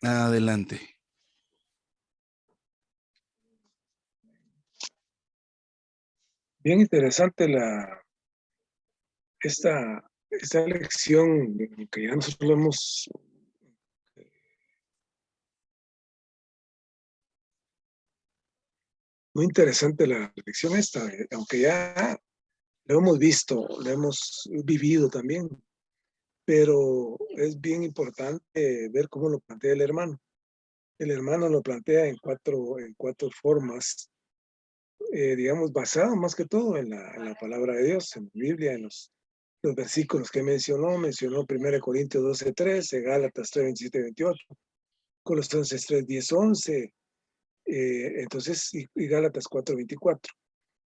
Adelante. Bien interesante esta lección, que ya nosotros lo hemos, muy interesante la lección esta, aunque ya lo hemos visto, lo hemos vivido también, pero es bien importante ver cómo lo plantea el hermano. El hermano lo plantea en cuatro formas, digamos, basado más que todo en la palabra de Dios, en la Biblia, en los versículos que mencionó 1 Corintios 12:13, Gálatas 3:27, 28, Colosenses 3:10, 11, entonces, y Gálatas 4:24.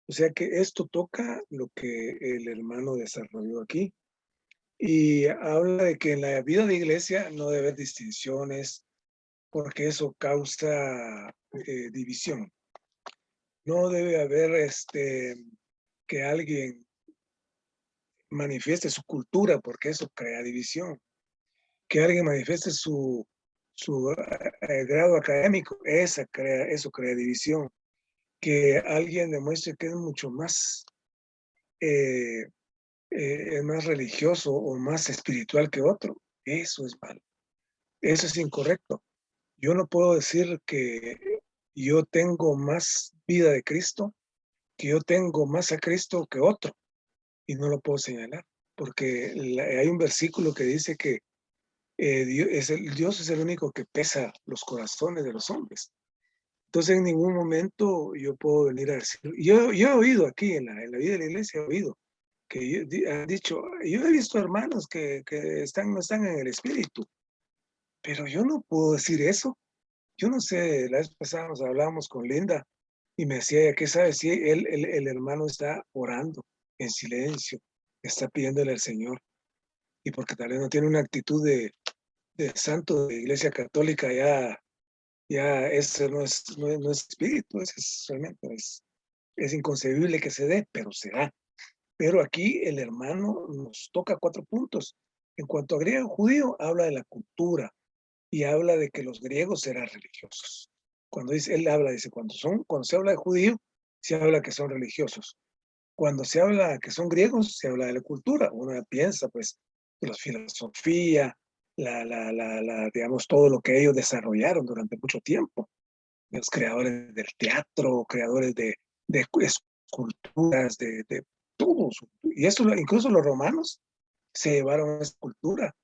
O sea que esto toca lo que el hermano desarrolló aquí. Y habla de que en la vida de iglesia no debe haber distinciones, porque eso causa división. No debe haber que alguien manifieste su cultura, porque eso crea división. Que alguien manifieste su grado académico, eso crea división. Que alguien demuestre que es mucho más, es más religioso o más espiritual que otro, eso es malo, eso es incorrecto. Yo no puedo decir que yo tengo más vida de Cristo, que yo tengo más a Cristo que otro, y no lo puedo señalar, porque hay un versículo que dice que Dios es el único que pesa los corazones de los hombres. Entonces, en ningún momento yo puedo venir a decir, yo he oído aquí en la vida de la iglesia, he oído que han dicho, yo he visto hermanos que no están en el espíritu, pero yo no puedo decir eso. Yo no sé, la vez pasada nos hablábamos con Linda y me decía, ¿qué sabes? Si el hermano está orando en silencio, está pidiéndole al Señor, y porque tal vez no tiene una actitud de santo de iglesia católica, ya eso no es espíritu, eso realmente es inconcebible que se dé, pero se da. Pero aquí el hermano nos toca 4 puntos. En cuanto a griego judío, habla de la cultura y habla de que los griegos eran religiosos. Dice, cuando se habla de judío, se habla que son religiosos. Cuando se habla que son griegos, se habla de la cultura. Uno piensa, pues, de la filosofía, digamos, todo lo que ellos desarrollaron durante mucho tiempo. Los creadores del teatro, creadores de esculturas, de todo. Y eso, incluso los romanos se llevaron esa cultura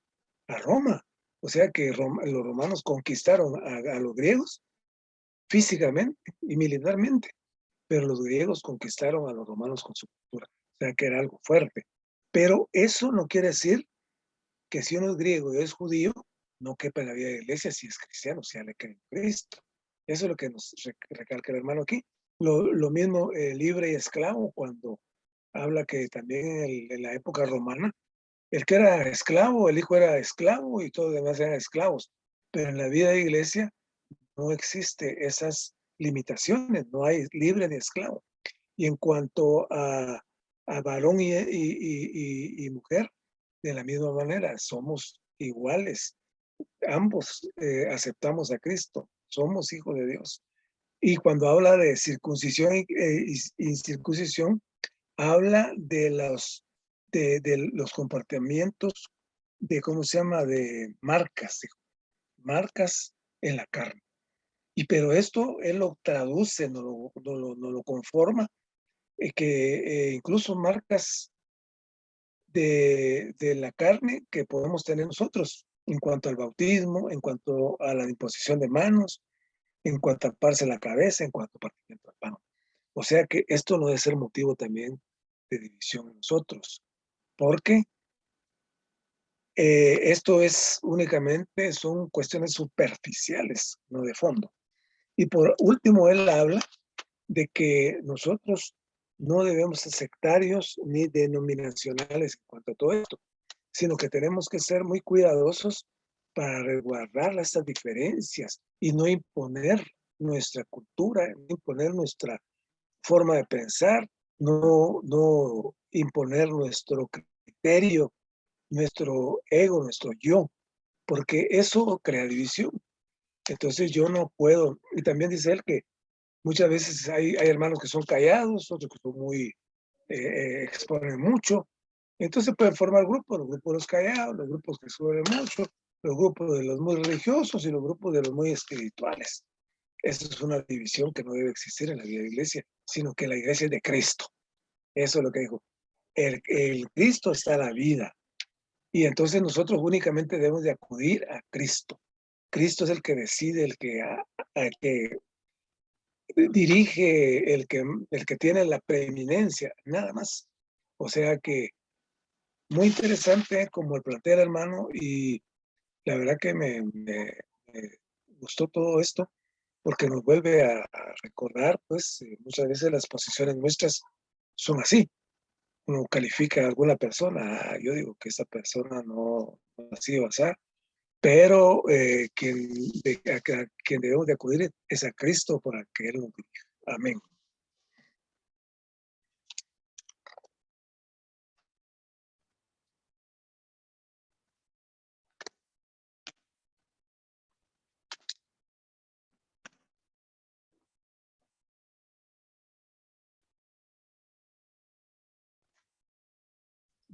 a Roma. O sea que los romanos conquistaron a los griegos físicamente y militarmente, pero los griegos conquistaron a los romanos con su cultura. O sea que era algo fuerte. Pero eso no quiere decir que si uno es griego y es judío, no quepa en la vida de la iglesia si es cristiano, si le cree en Cristo. Eso es lo que nos recalca el hermano aquí. Lo mismo libre y esclavo, cuando habla que también en la época romana, el que era esclavo, el hijo era esclavo y todos los demás eran esclavos. Pero en la vida de iglesia no existe esas limitaciones, no hay libre ni esclavo. Y en cuanto a varón y mujer, de la misma manera, somos iguales. Ambos aceptamos a Cristo, somos hijos de Dios. Y cuando habla de circuncisión y incircuncisión, habla de los comportamientos de, ¿cómo se llama?, de marcas en la carne. Pero esto él lo traduce, no lo conforma, que incluso marcas de la carne que podemos tener nosotros en cuanto al bautismo, en cuanto a la imposición de manos, en cuanto a parse la cabeza, en cuanto a partimiento del pan. O sea que esto no debe ser motivo también de división en nosotros, porque esto es únicamente, son cuestiones superficiales, no de fondo. Y por último, él habla de que nosotros no debemos ser sectarios ni denominacionales en cuanto a todo esto, sino que tenemos que ser muy cuidadosos para resguardar estas diferencias y no imponer nuestra cultura, no imponer nuestra forma de pensar, no imponer nuestro criterio, nuestro ego, nuestro yo, porque eso crea división. Entonces yo no puedo, y también dice él que muchas veces hay hermanos que son callados, otros que son muy, exponen mucho. Entonces pueden formar grupos, los grupos de los callados, los grupos que suben mucho, los grupos de los muy religiosos y los grupos de los muy espirituales. Esa es una división que no debe existir en la vida de la iglesia, sino que la iglesia es de Cristo. Eso es lo que dijo. El Cristo está en la vida. Y entonces nosotros únicamente debemos de acudir a Cristo. Cristo es el que decide, el que dirige, el que tiene la preeminencia, nada más. O sea que muy interesante como el plantea el hermano, y la verdad que me gustó todo esto porque nos vuelve a recordar, pues muchas veces las posiciones nuestras son así. Uno califica a alguna persona, yo digo que esa persona no ha sido así, pero a quien debemos de acudir es a Cristo para que Él nos dirija. Amén.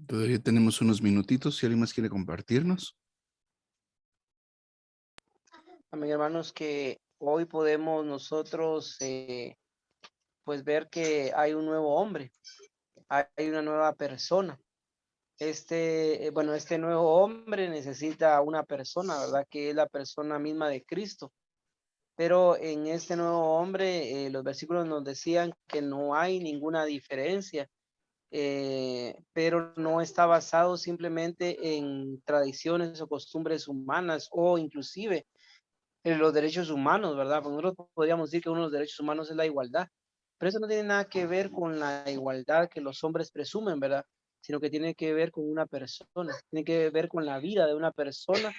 Todavía tenemos unos minutitos, si alguien más quiere compartirnos. Amén, hermanos, que hoy podemos nosotros pues ver que hay un nuevo hombre, hay una nueva persona. Este nuevo hombre necesita una persona, ¿verdad? Que es la persona misma de Cristo. Pero en este nuevo hombre, los versículos nos decían que no hay ninguna diferencia, pero no está basado simplemente en tradiciones o costumbres humanas o inclusive en los derechos humanos, ¿verdad? Pues nosotros podríamos decir que uno de los derechos humanos es la igualdad, pero eso no tiene nada que ver con la igualdad que los hombres presumen, ¿verdad? Sino que tiene que ver con una persona, tiene que ver con la vida de una persona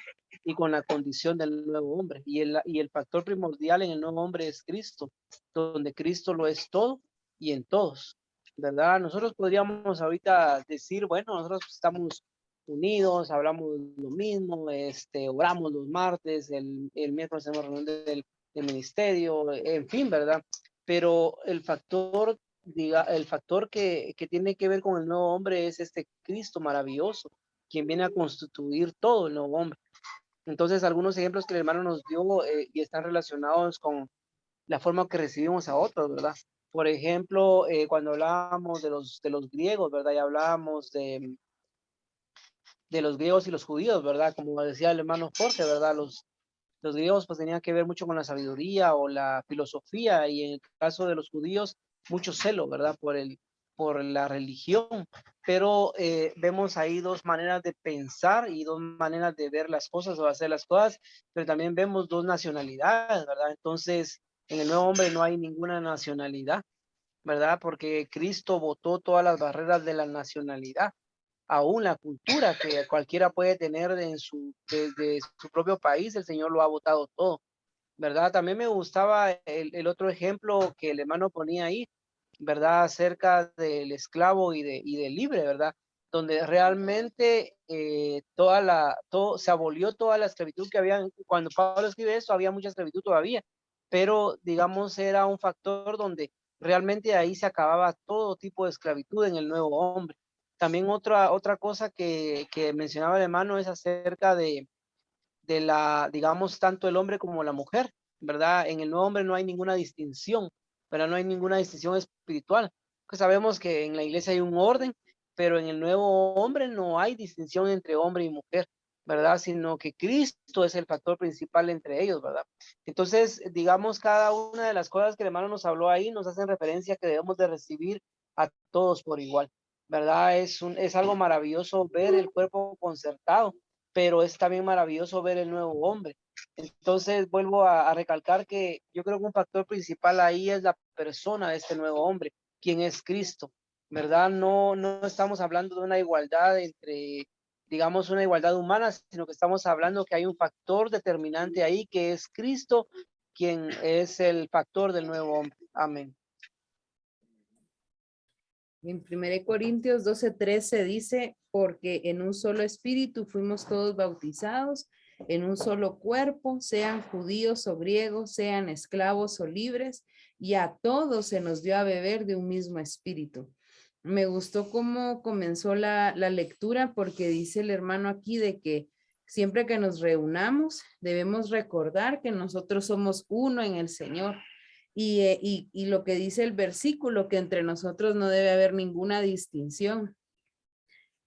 y con la condición del nuevo hombre. Y el factor primordial en el nuevo hombre es Cristo, donde Cristo lo es todo y en todos, ¿verdad? Nosotros podríamos ahorita decir, bueno, nosotros estamos unidos, hablamos lo mismo, oramos los martes, el miércoles tenemos reunión del ministerio, en fin, ¿verdad? Pero el factor que tiene que ver con el nuevo hombre es este Cristo maravilloso, quien viene a constituir todo el nuevo hombre. Entonces, algunos ejemplos que el hermano nos dio y están relacionados con la forma que recibimos a otros, ¿verdad? Por ejemplo, cuando hablábamos de los griegos, ¿verdad? Y hablábamos de los griegos y los judíos, ¿verdad? Como decía el hermano Jorge, ¿verdad? Los griegos pues tenían que ver mucho con la sabiduría o la filosofía, y en el caso de los judíos, mucho celo, ¿verdad? Por la religión. Pero vemos ahí dos maneras de pensar y dos maneras de ver las cosas o hacer las cosas, pero también vemos dos nacionalidades, ¿verdad? Entonces, en el nuevo hombre no hay ninguna nacionalidad, ¿verdad? Porque Cristo botó todas las barreras de la nacionalidad, aún la cultura que cualquiera puede tener desde su propio país, el Señor lo ha votado todo, ¿verdad? También me gustaba el otro ejemplo que el hermano ponía ahí, ¿verdad? Acerca del esclavo y del libre, ¿verdad? Donde realmente se abolió toda la esclavitud que había. Cuando Pablo escribe esto, había mucha esclavitud todavía, pero digamos era un factor donde realmente ahí se acababa todo tipo de esclavitud en el nuevo hombre. También otra cosa que mencionaba el hermano es acerca digamos, tanto el hombre como la mujer, ¿verdad? En el nuevo hombre no hay ninguna distinción, ¿verdad? No hay ninguna distinción espiritual. Pues sabemos que en la iglesia hay un orden, pero en el nuevo hombre no hay distinción entre hombre y mujer, ¿verdad? Sino que Cristo es el factor principal entre ellos, ¿verdad? Entonces, digamos, cada una de las cosas que el hermano nos habló ahí nos hacen referencia que debemos de recibir a todos por igual, ¿verdad? Es algo maravilloso ver el cuerpo concertado, pero es también maravilloso ver el nuevo hombre. Entonces vuelvo a recalcar que yo creo que un factor principal ahí es la persona de este nuevo hombre, quien es Cristo, ¿verdad? No estamos hablando de una igualdad entre, digamos, una igualdad humana, sino que estamos hablando que hay un factor determinante ahí que es Cristo, quien es el factor del nuevo hombre. Amén. En 1 Corintios 12:13 dice, porque en un solo espíritu fuimos todos bautizados en un solo cuerpo, sean judíos o griegos, sean esclavos o libres, y a todos se nos dio a beber de un mismo espíritu. Me gustó cómo comenzó la lectura, porque dice el hermano aquí de que siempre que nos reunamos debemos recordar que nosotros somos uno en el Señor. Y lo que dice el versículo, que entre nosotros no debe haber ninguna distinción.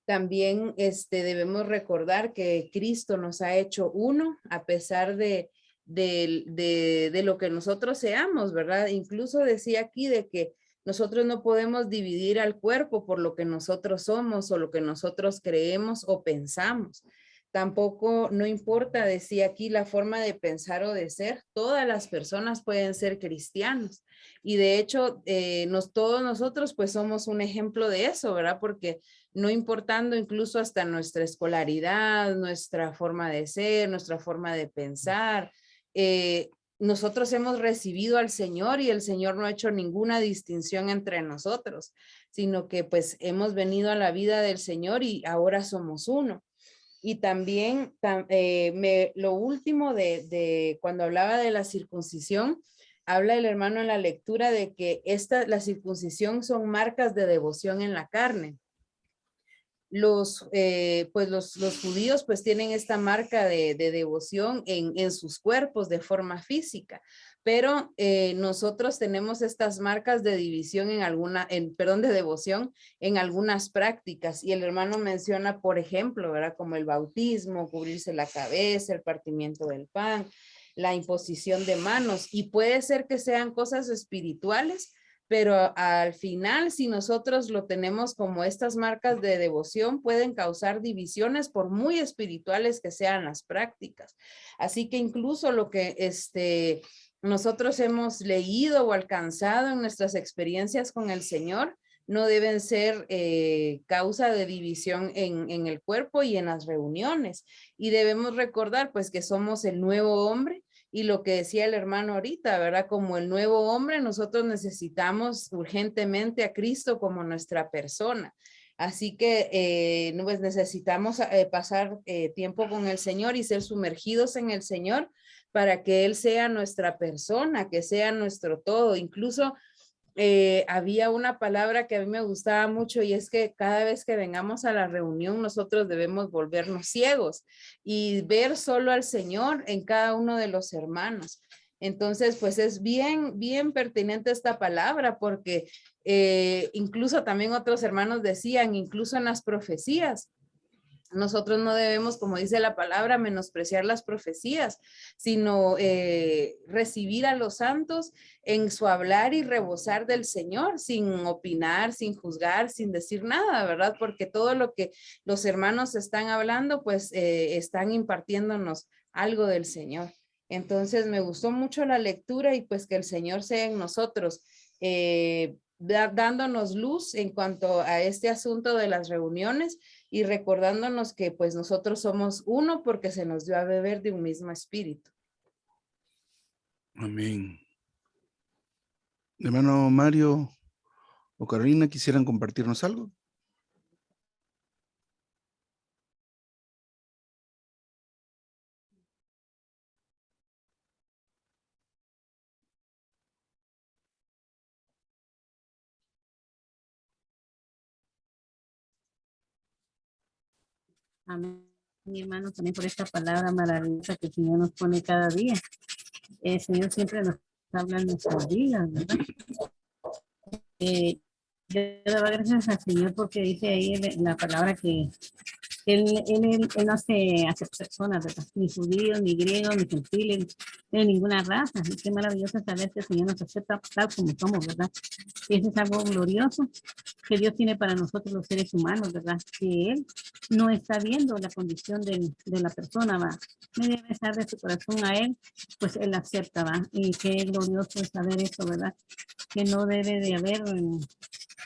También debemos recordar que Cristo nos ha hecho uno a pesar de lo que nosotros seamos, ¿verdad? Incluso decía aquí de que nosotros no podemos dividir al cuerpo por lo que nosotros somos o lo que nosotros creemos o pensamos. Tampoco, no importa, decía aquí, la forma de pensar o de ser, todas las personas pueden ser cristianos. Y de hecho, todos nosotros pues somos un ejemplo de eso, ¿verdad? Porque no importando incluso hasta nuestra escolaridad, nuestra forma de ser, nuestra forma de pensar, nosotros hemos recibido al Señor y el Señor no ha hecho ninguna distinción entre nosotros, sino que pues hemos venido a la vida del Señor y ahora somos uno. Y también lo último de cuando hablaba de la circuncisión, habla el hermano en la lectura de que la circuncisión son marcas de devoción en la carne. Los judíos pues tienen esta marca de devoción en sus cuerpos de forma física, pero nosotros tenemos estas marcas de división de devoción en algunas prácticas, y el hermano menciona, por ejemplo, ¿verdad? Como el bautismo, cubrirse la cabeza, el partimiento del pan, la imposición de manos, y puede ser que sean cosas espirituales, pero al final, si nosotros lo tenemos como estas marcas de devoción, pueden causar divisiones por muy espirituales que sean las prácticas. Así que incluso lo que nosotros hemos leído o alcanzado en nuestras experiencias con el Señor, no deben ser causa de división en el cuerpo y en las reuniones. Y debemos recordar pues que somos el nuevo hombre. Y lo que decía el hermano ahorita, ¿verdad? Como el nuevo hombre, nosotros necesitamos urgentemente a Cristo como nuestra persona. Así que pues necesitamos pasar tiempo con el Señor y ser sumergidos en el Señor para que Él sea nuestra persona, que sea nuestro todo. Incluso había una palabra que a mí me gustaba mucho, y es que cada vez que vengamos a la reunión nosotros debemos volvernos ciegos y ver solo al Señor en cada uno de los hermanos. Entonces, pues es bien, bien pertinente esta palabra, porque incluso también otros hermanos decían, incluso en las profecías, nosotros no debemos, como dice la palabra, menospreciar las profecías, sino recibir a los santos en su hablar y rebosar del Señor, sin opinar, sin juzgar, sin decir nada, ¿verdad? Porque todo lo que los hermanos están hablando, pues están impartiéndonos algo del Señor. Entonces me gustó mucho la lectura, y pues que el Señor sea en nosotros, dándonos luz en cuanto a este asunto de las reuniones, y recordándonos que pues nosotros somos uno porque se nos dio a beber de un mismo espíritu. Amén. Hermano Mario o Carolina, ¿quisieran compartirnos algo? Amén, mi hermano, también por esta palabra maravillosa que el Señor nos pone cada día. El Señor siempre nos habla en nuestras vidas, ¿verdad? Yo daba gracias al Señor porque dice ahí en la palabra que Él no hace personas, ¿verdad? Ni judíos, ni griegos, ni gentiles, de ninguna raza. Y qué maravilloso saber que el Señor nos acepta tal como somos, ¿verdad? Eso es algo glorioso que Dios tiene para nosotros los seres humanos, ¿verdad? Que Él no está viendo la condición de la persona, ¿va? Media vez de su corazón a Él, pues Él acepta, ¿va? Y qué glorioso es saber eso, ¿verdad? Que no debe de haber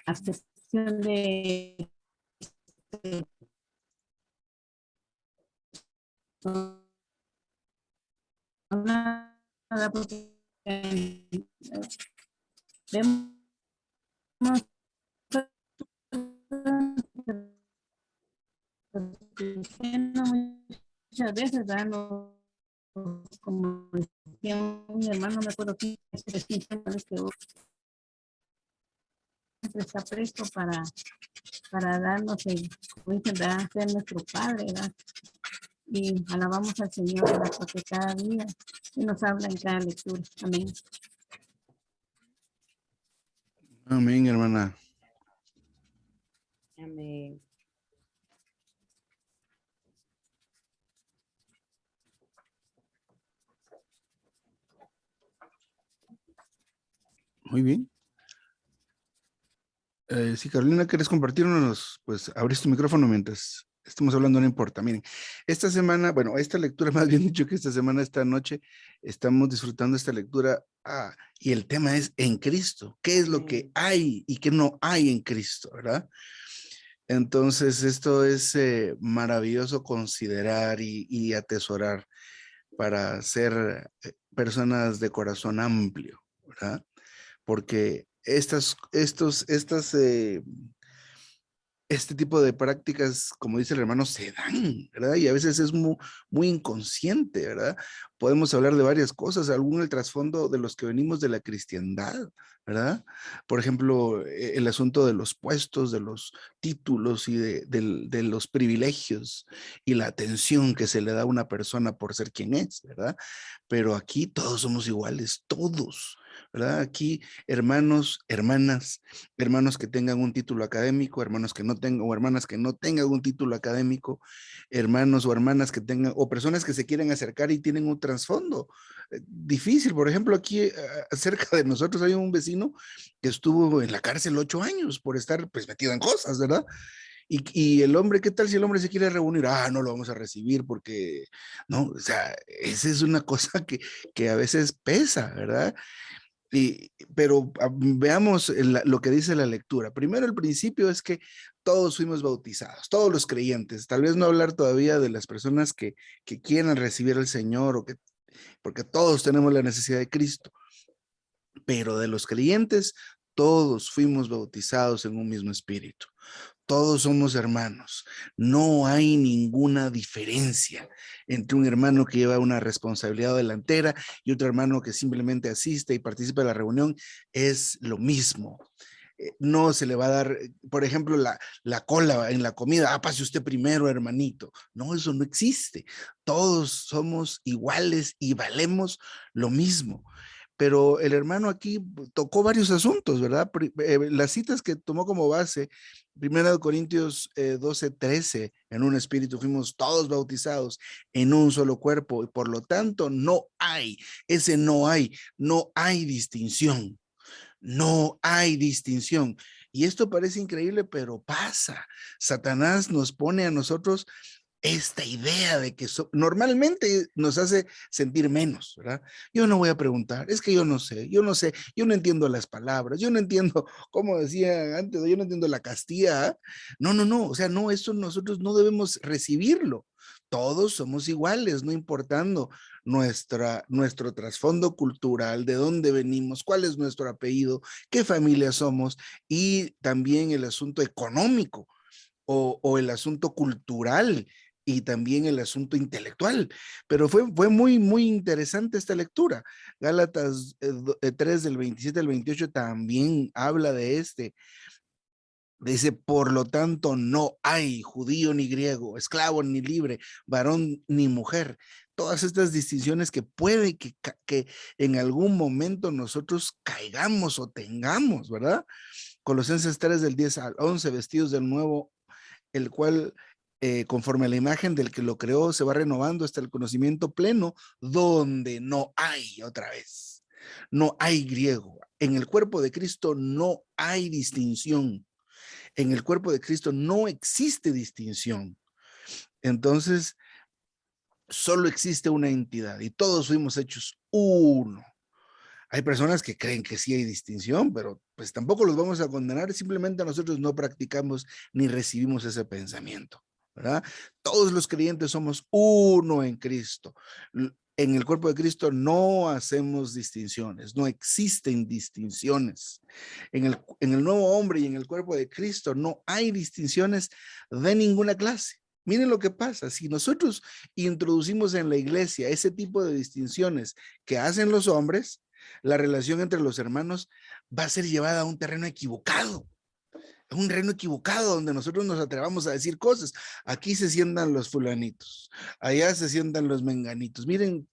acepción de nada, porque vemos muchas veces, ¿verdad? Como decía un hermano, no me acuerdo quién, que siempre está presto para darnos como dicen, ¿verdad? Ser nuestro Padre, ¿verdad? Y alabamos al Señor, ¿verdad? Porque cada día Él nos habla en cada lectura. Amén. Amén, hermana. Amén. Muy bien. Si Carolina, ¿quieres compartirnos? Pues abrís tu micrófono mientras estamos hablando, no importa. Miren, esta semana, bueno, esta lectura, más bien dicho que esta semana, esta noche, estamos disfrutando esta lectura y el tema es en Cristo. ¿Qué es lo que hay y qué no hay en Cristo, verdad? Entonces, esto es maravilloso considerar y atesorar para ser personas de corazón amplio, ¿verdad? Porque este tipo de prácticas, como dice el hermano, se dan, ¿verdad? Y a veces es muy, muy inconsciente, ¿verdad? Podemos hablar de varias cosas, algún el trasfondo de los que venimos de la cristiandad, ¿verdad? Por ejemplo, el asunto de los puestos, de los títulos y de los privilegios y la atención que se le da a una persona por ser quien es, ¿verdad? Pero aquí todos somos iguales, todos, ¿verdad? Aquí hermanos, hermanas, hermanos que tengan un título académico, hermanos que no tengan, o hermanas que no tengan un título académico, hermanos o hermanas que tengan, o personas que se quieren acercar y tienen un trasfondo difícil. Por ejemplo, aquí cerca de nosotros hay un vecino que estuvo en la cárcel 8 años por estar pues metido en cosas, ¿verdad? Y el hombre, ¿qué tal si el hombre se quiere reunir? No lo vamos a recibir porque, no, o sea, esa es una cosa que a veces pesa, ¿verdad? Pero veamos lo que dice la lectura. Primero, el principio es que todos fuimos bautizados, todos los creyentes. Tal vez no hablar todavía de las personas que quieran recibir al Señor, porque todos tenemos la necesidad de Cristo, pero de los creyentes, todos fuimos bautizados en un mismo espíritu. Todos somos hermanos. No hay ninguna diferencia entre un hermano que lleva una responsabilidad delantera y otro hermano que simplemente asiste y participa de la reunión. Es lo mismo. No se le va a dar, por ejemplo, la cola en la comida. Pase usted primero, hermanito. No, eso no existe. Todos somos iguales y valemos lo mismo. Pero el hermano aquí tocó varios asuntos, ¿verdad? Las citas que tomó como base, 1 Corintios 12:13, en un espíritu fuimos todos bautizados en un solo cuerpo y por lo tanto no hay distinción. No hay distinción. Y esto parece increíble, pero pasa. Satanás nos pone a nosotros esta idea de que normalmente nos hace sentir menos, ¿verdad? Yo no voy a preguntar, es que yo no sé, yo no entiendo las palabras, yo no entiendo, como decía antes, yo no entiendo la Castilla. No, o sea, no, eso nosotros no debemos recibirlo. Todos somos iguales, no importando nuestro trasfondo cultural, de dónde venimos, cuál es nuestro apellido, qué familia somos y también el asunto económico o el asunto cultural y también el asunto intelectual. Pero fue muy, muy interesante esta lectura. Gálatas 3 del 27 al 28 también habla de dice, por lo tanto, no hay judío ni griego, esclavo ni libre, varón ni mujer. Todas estas distinciones que puede que en algún momento nosotros caigamos o tengamos, ¿verdad? Colosenses 3 del 10 al 11, vestidos del nuevo, el cual conforme a la imagen del que lo creó se va renovando hasta el conocimiento pleno, donde no hay otra vez. No hay griego. En el cuerpo de Cristo no hay distinción. En el cuerpo de Cristo no existe distinción. Entonces, solo existe una entidad y todos fuimos hechos uno. Hay personas que creen que sí hay distinción, pero pues tampoco los vamos a condenar, simplemente nosotros no practicamos ni recibimos ese pensamiento, ¿verdad? Todos los creyentes somos uno en Cristo. En el cuerpo de Cristo no hacemos distinciones, no existen distinciones. En el nuevo hombre y en el cuerpo de Cristo no hay distinciones de ninguna clase. miren lo que pasa. Si nosotros introducimos en la iglesia ese tipo de distinciones que hacen los hombres, la relación entre los hermanos va a ser llevada a un terreno equivocado. Un terreno equivocado donde nosotros nos atrevamos a decir cosas. Aquí se sientan los fulanitos, allá se sientan los menganitos. Miren,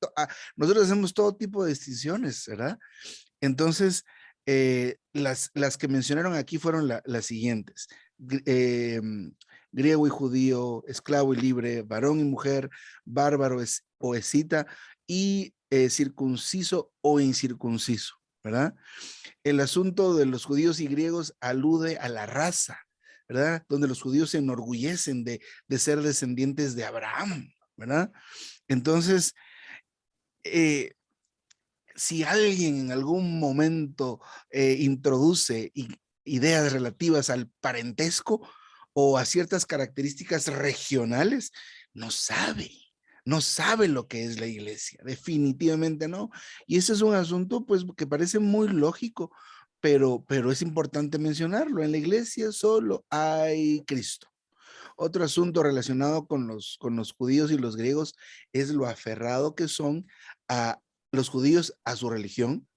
nosotros hacemos todo tipo de distinciones, ¿verdad? Entonces, las que mencionaron aquí fueron las siguientes. Griego y judío, esclavo y libre, varón y mujer, bárbaro o escita, y circunciso o incircunciso, ¿verdad? El asunto de los judíos y griegos alude a la raza, ¿verdad? Donde los judíos se enorgullecen de ser descendientes de Abraham, ¿verdad? Entonces, si alguien en algún momento introduce ideas relativas al parentesco o a ciertas características regionales, no sabe lo que es la iglesia, definitivamente no. Y ese es un asunto pues que parece muy lógico, pero es importante mencionarlo. En la iglesia solo hay Cristo. Otro asunto relacionado con los judíos y los griegos es lo aferrado que son a los judíos a su religión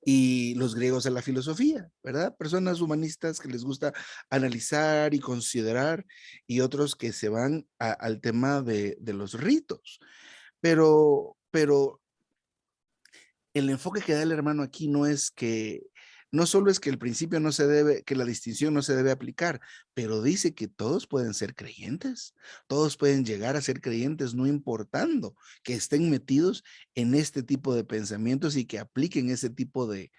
y los griegos a la filosofía, ¿verdad? Personas humanistas que les gusta analizar y considerar, y otros que se van al tema de los ritos. Pero el enfoque que da el hermano aquí no solo es que el principio no se debe, que la distinción no se debe aplicar, pero dice que todos pueden ser creyentes, todos pueden llegar a ser creyentes, no importando que estén metidos en este tipo de pensamientos y que apliquen ese tipo de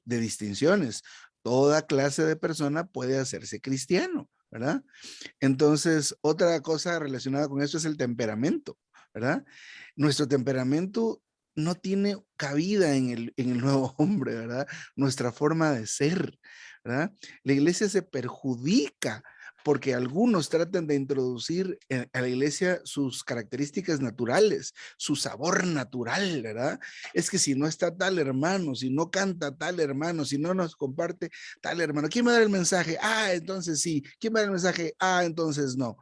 distinciones. Toda clase de persona puede hacerse cristiano, ¿verdad? Entonces, otra cosa relacionada con esto es el temperamento, ¿verdad? Nuestro temperamento no tiene cabida en el nuevo hombre, ¿verdad? Nuestra forma de ser, ¿verdad? La iglesia se perjudica porque algunos tratan de introducir a la iglesia sus características naturales, su sabor natural, ¿verdad? Es que si no está tal hermano, si no canta tal hermano, si no nos comparte tal hermano, ¿quién me da el mensaje? Ah, entonces sí. ¿Quién me da el mensaje? Ah, entonces no.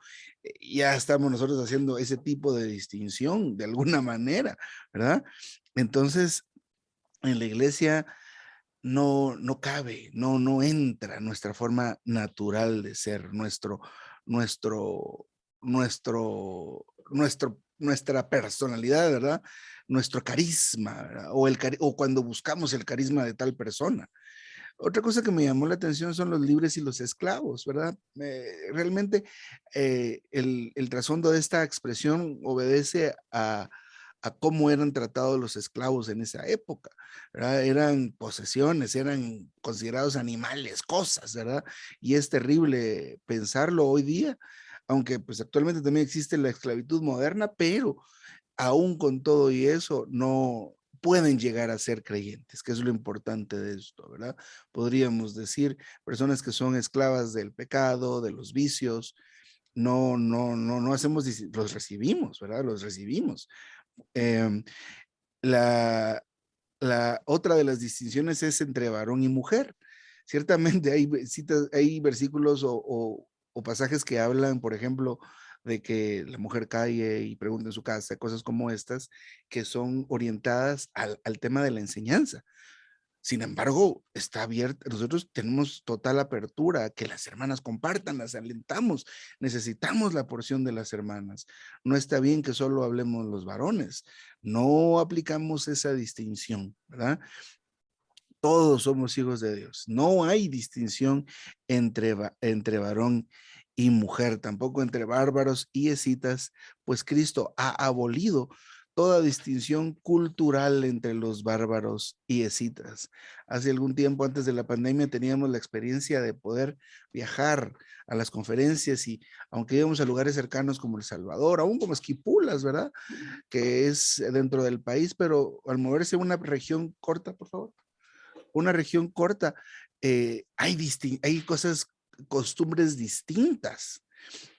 Ya estamos nosotros haciendo ese tipo de distinción de alguna manera, ¿verdad? Entonces, en la iglesia no cabe, no entra nuestra forma natural de ser, nuestra personalidad, ¿verdad? Nuestro carisma, ¿verdad? O cuando buscamos el carisma de tal persona. Otra cosa que me llamó la atención son los libres y los esclavos, ¿verdad? Realmente el trasfondo de esta expresión obedece a cómo eran tratados los esclavos en esa época, ¿verdad? Eran posesiones, eran considerados animales, cosas, ¿verdad? Y es terrible pensarlo hoy día, aunque pues actualmente también existe la esclavitud moderna, pero aún con todo y eso, no pueden llegar a ser creyentes, que es lo importante de esto, ¿verdad? Podríamos decir, personas que son esclavas del pecado, de los vicios, no hacemos, los recibimos, ¿verdad? Los recibimos. Eh, la, la otra de las distinciones es entre varón y mujer. Ciertamente hay citas, hay versículos o pasajes que hablan, por ejemplo, de que la mujer calle y pregunte en su casa, cosas como estas, que son orientadas al tema de la enseñanza. Sin embargo, está abierta, nosotros tenemos total apertura a que las hermanas compartan, las alentamos, necesitamos la porción de las hermanas. No está bien que solo hablemos los varones, no aplicamos esa distinción, ¿verdad? Todos somos hijos de Dios, no hay distinción entre varón y mujer, tampoco entre bárbaros y escitas, pues Cristo ha abolido toda distinción cultural entre los bárbaros y escitas. Hace algún tiempo antes de la pandemia teníamos la experiencia de poder viajar a las conferencias y aunque íbamos a lugares cercanos como El Salvador, aún como Esquipulas, ¿verdad? Que es dentro del país, pero al moverse a una región corta, por favor, una región corta, hay cosas, costumbres distintas.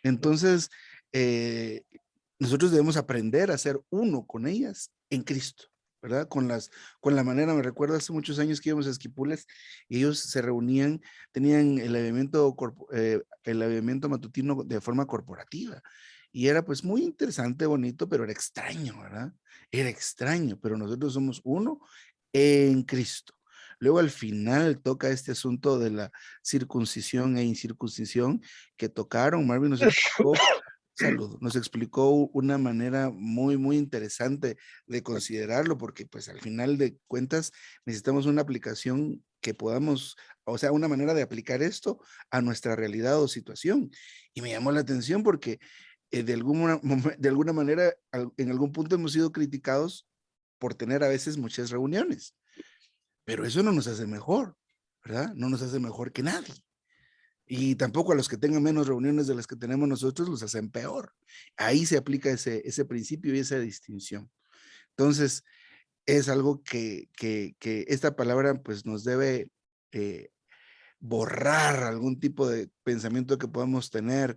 Entonces, nosotros debemos aprender a ser uno con ellas en Cristo, ¿verdad? Con la manera, me recuerdo hace muchos años que íbamos a Esquipulas y ellos se reunían, tenían el avivamiento matutino de forma corporativa. Y era pues muy interesante, bonito, pero era extraño, ¿verdad? Era extraño, pero nosotros somos uno en Cristo. Luego al final toca este asunto de la circuncisión e incircuncisión que tocaron. Marvin nos explicó, nos explicó una manera muy, muy interesante de considerarlo, porque pues al final de cuentas necesitamos una aplicación que podamos, o sea, una manera de aplicar esto a nuestra realidad o situación. Y me llamó la atención porque de alguna manera en algún punto hemos sido criticados por tener a veces muchas reuniones, pero eso no nos hace mejor, ¿verdad? No nos hace mejor que nadie. Y tampoco a los que tengan menos reuniones de las que tenemos nosotros los hacen peor. Ahí se aplica ese principio y esa distinción. Entonces, es algo que esta palabra pues nos debe borrar algún tipo de pensamiento que podamos tener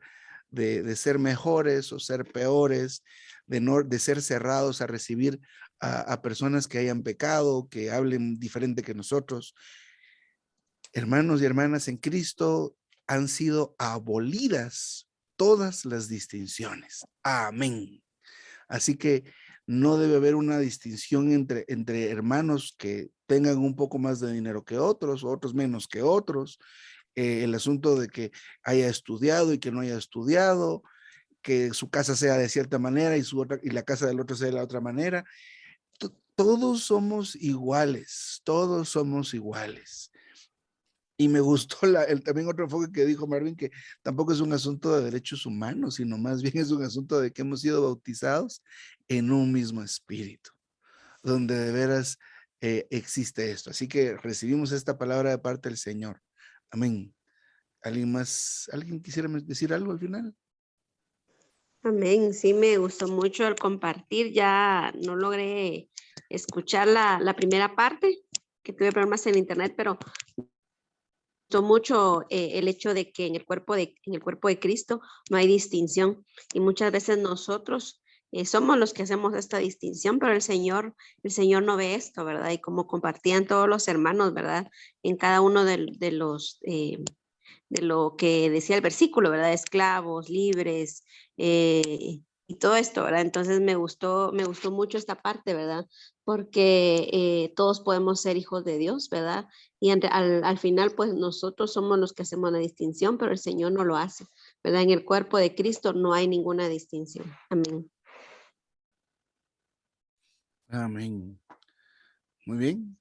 de ser mejores o ser peores, de ser cerrados a recibir a personas que hayan pecado, que hablen diferente que nosotros. Hermanos y hermanas en Cristo, han sido abolidas todas las distinciones. Amén. Así que no debe haber una distinción entre hermanos que tengan un poco más de dinero que otros, o otros menos que otros. El asunto de que haya estudiado y que no haya estudiado, que su casa sea de cierta manera y la casa del otro sea de la otra manera. Todos somos iguales, todos somos iguales. Y me gustó también otro enfoque que dijo Marvin, que tampoco es un asunto de derechos humanos, sino más bien es un asunto de que hemos sido bautizados en un mismo espíritu, donde de veras existe esto. Así que recibimos esta palabra de parte del Señor. Amén. ¿Alguien más? ¿Alguien quisiera decir algo al final? Amén, sí me gustó mucho el compartir, ya no logré escuchar la primera parte, que tuve problemas en internet, pero gustó mucho el hecho de que en el cuerpo de Cristo no hay distinción, y muchas veces nosotros somos los que hacemos esta distinción, pero el Señor no ve esto, ¿verdad? Y como compartían todos los hermanos, ¿verdad? En cada uno de los de lo que decía el versículo, ¿verdad? Esclavos, libres, y todo esto, ¿verdad? Entonces me gustó mucho esta parte, ¿verdad? Porque todos podemos ser hijos de Dios, ¿verdad? Y al final, pues nosotros somos los que hacemos la distinción, pero el Señor no lo hace, ¿verdad? En el cuerpo de Cristo no hay ninguna distinción. Amén. Amén. Muy bien.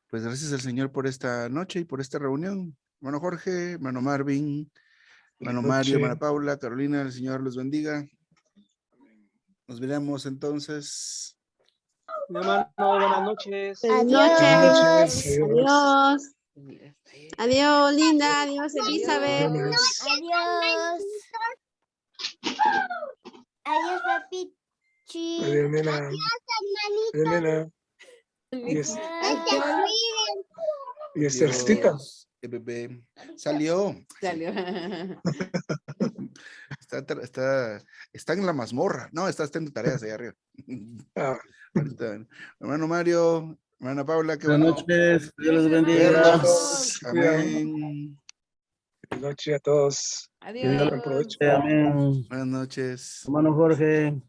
Pues gracias al Señor por esta noche y por esta reunión. Hermano Jorge, hermano Marvin, hermano Mario, hermana Paula, Carolina, el Señor los bendiga. Nos veremos entonces. Mi hermano, buenas noches. Adiós. Adiós. Adiós, Linda. Adiós, Elizabeth. Adiós. Adiós, papichi. Adiós, nena. Adiós, nena. Y Esthercita. El bebé salió. Está en la mazmorra. No, está haciendo tareas allá arriba. Ah, Hermano Mario, hermana Paula, qué Buenas bueno noches, Dios los bendiga. verlos. Amén. buenas noches a todos. Adiós. Buen provecho. Amén. Buenas noches. Hermano Jorge,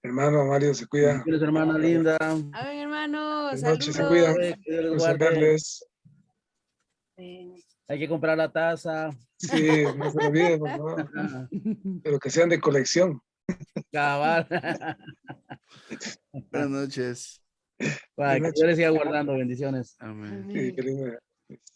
Hermano Mario, se cuida. bendiciones, hermana linda. A ver, hermano, Buenas noches, se saludos. cuidan. Que Dios les Gusto en guarde. verles. Hay que comprar la taza. Sí, no se olviden, por favor. Pero que sean de colección. Cabal. Buenas noches. Para que Dios les siga guardando bendiciones. Amén. Sí, qué lindo.